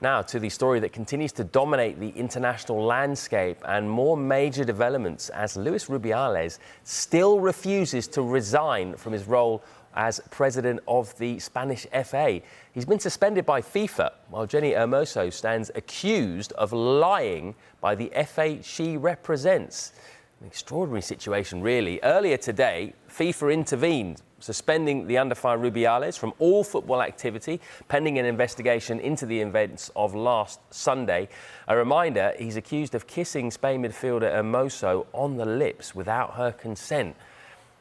Now to the story that continues to dominate the international landscape and more major developments as Luis Rubiales still refuses to resign from his role as president of the Spanish FA. He's been suspended by FIFA, while Jenni Hermoso stands accused of lying by the FA she represents. An extraordinary situation, really. Earlier today, FIFA intervened, suspending the under-5 Rubiales from all football activity, pending an investigation into the events of last Sunday. A reminder, he's accused of kissing Spain midfielder Hermoso on the lips without her consent.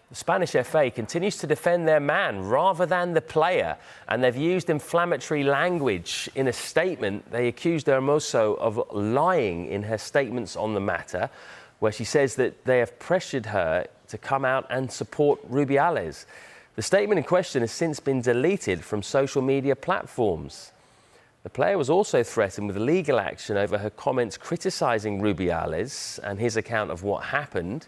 The Spanish FA continues to defend their man rather than the player, and they've used inflammatory language. In a statement, they accused Hermoso of lying in her statements on the matter, where she says that they have pressured her to come out and support Rubiales. The statement in question has since been deleted from social media platforms. The player was also threatened with legal action over her comments criticising Rubiales and his account of what happened.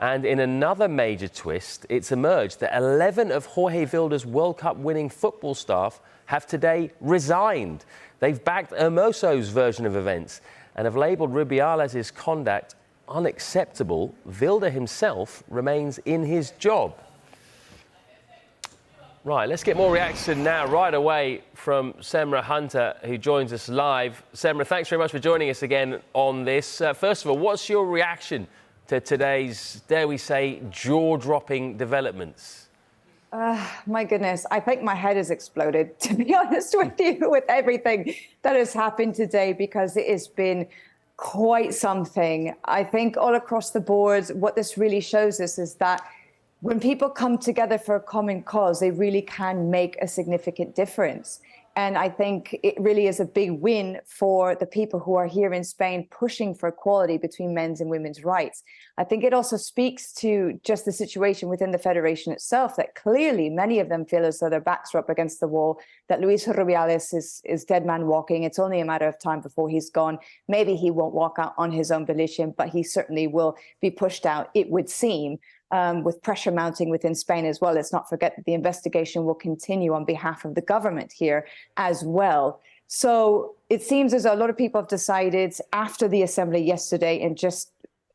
And in another major twist, it's emerged that 11 of Jorge Vilda's World Cup winning football staff have today resigned. They've backed Hermoso's version of events and have labelled Rubiales' conduct unacceptable. Vilda himself remains in his job. Right, let's get more reaction now right away from Samra Hunter, who joins us live. Samra, thanks very much for joining us again on this. First of all, what's your reaction to today's, dare we say, jaw-dropping developments? My goodness, I think my head has exploded, to be honest with you, with everything that has happened today, because it has been quite something. I think all across the board, what this really shows us is that when people come together for a common cause, they really can make a significant difference. And I think it really is a big win for the people who are here in Spain pushing for equality between men's and women's rights. I think it also speaks to just the situation within the federation itself, that clearly many of them feel as though their backs are up against the wall, that Luis Rubiales is dead man walking. It's only a matter of time before he's gone. Maybe he won't walk out on his own volition, but he certainly will be pushed out, it would seem. With pressure mounting within Spain as well. Let's not forget that the investigation will continue on behalf of the government here as well. So it seems as though a lot of people have decided after the assembly yesterday, and just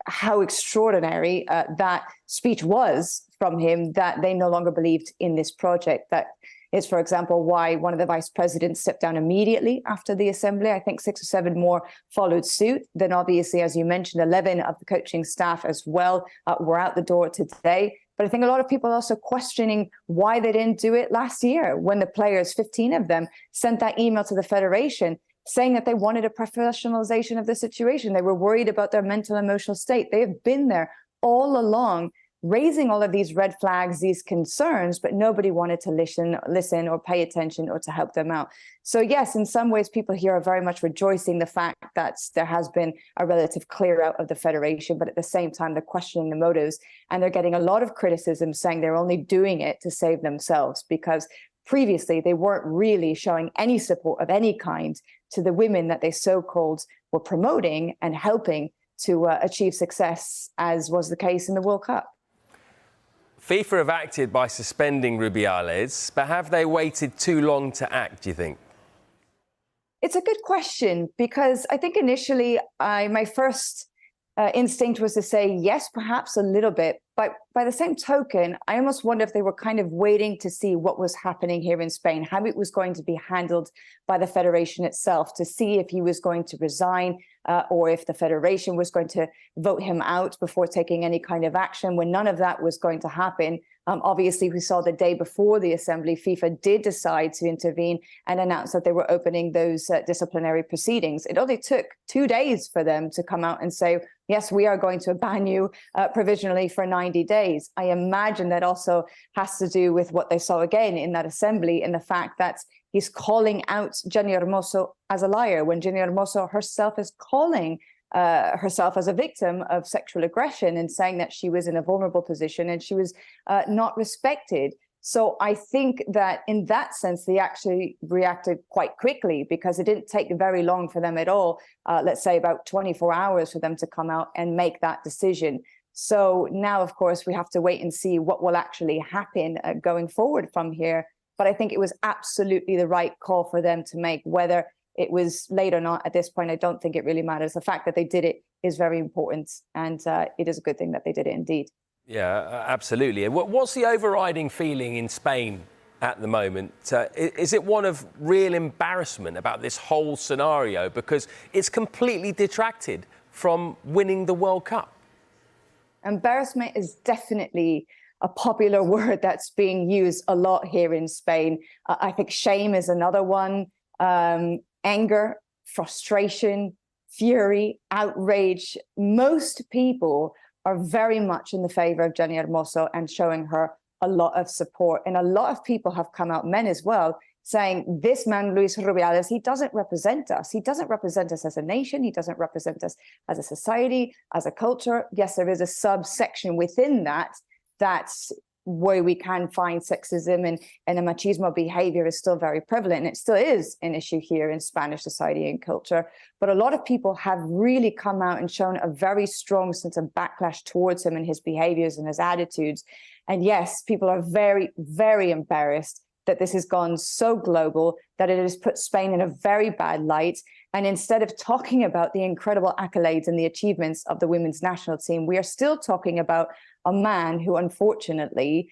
how extraordinary that speech was from him, that they no longer believed in this project. That is, for example, why one of the vice presidents stepped down immediately after the assembly. I think 6 or 7 more followed suit. Then obviously, as you mentioned, 11 of the coaching staff as well were out the door today. But I think a lot of people are also questioning why they didn't do it last year when the players, 15 of them, sent that email to the federation saying that they wanted a professionalization of the situation. They were worried about their mental and emotional state. They have been there all along, raising all of these red flags, these concerns, but nobody wanted to listen or pay attention or to help them out. So yes, in some ways, people here are very much rejoicing the fact that there has been a relative clear out of the federation, but at the same time, they're questioning the motives, and they're getting a lot of criticism saying they're only doing it to save themselves, because previously they weren't really showing any support of any kind to the women that they so-called were promoting and helping to achieve success, as was the case in the World Cup. FIFA have acted by suspending Rubiales, but have they waited too long to act, do you think? It's a good question, because I think initially my first instinct was to say yes, perhaps a little bit. But by the same token, I almost wonder if they were kind of waiting to see what was happening here in Spain, how it was going to be handled by the federation itself, to see if he was going to resign or if the federation was going to vote him out before taking any kind of action. When none of that was going to happen, obviously, we saw the day before the assembly, FIFA did decide to intervene and announce that they were opening those disciplinary proceedings. It only took 2 days for them to come out and say, yes, we are going to ban you provisionally for 90 days. I imagine that also has to do with what they saw again in that assembly, and the fact that he's calling out Jenni Hermoso as a liar, when Jenni Hermoso herself is calling herself as a victim of sexual aggression and saying that she was in a vulnerable position and she was not respected. So I think that in that sense, they actually reacted quite quickly, because it didn't take very long for them at all, let's say about 24 hours for them to come out and make that decision. So now, of course, we have to wait and see what will actually happen going forward from here. But I think it was absolutely the right call for them to make, whether it was late or not at this point, I don't think it really matters. The fact that they did it is very important, and it is a good thing that they did it indeed. Yeah, absolutely. What's the overriding feeling in Spain at the moment? Is it one of real embarrassment about this whole scenario because it's completely detracted from winning the World Cup? Embarrassment is definitely a popular word that's being used a lot here in Spain. I think shame is another one. Anger, frustration, fury, outrage. Most people are very much in the favor of Jenni Hermoso and showing her a lot of support. And a lot of people have come out, men as well, saying this man, Luis Rubiales, he doesn't represent us. He doesn't represent us as a nation. He doesn't represent us as a society, as a culture. Yes, there is a subsection within that that's where we can find sexism and a machismo behavior is still very prevalent. And it still is an issue here in Spanish society and culture. But a lot of people have really come out and shown a very strong sense of backlash towards him and his behaviors and his attitudes. And yes, people are very, very embarrassed that this has gone so global, that it has put Spain in a very bad light. And instead of talking about the incredible accolades and the achievements of the women's national team, we are still talking about a man who unfortunately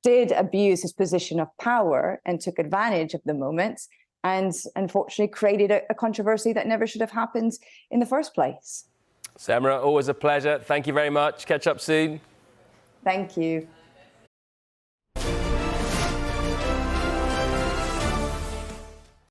did abuse his position of power and took advantage of the moment, and unfortunately created a controversy that never should have happened in the first place. Samra, always a pleasure. Thank you very much. Catch up soon. Thank you.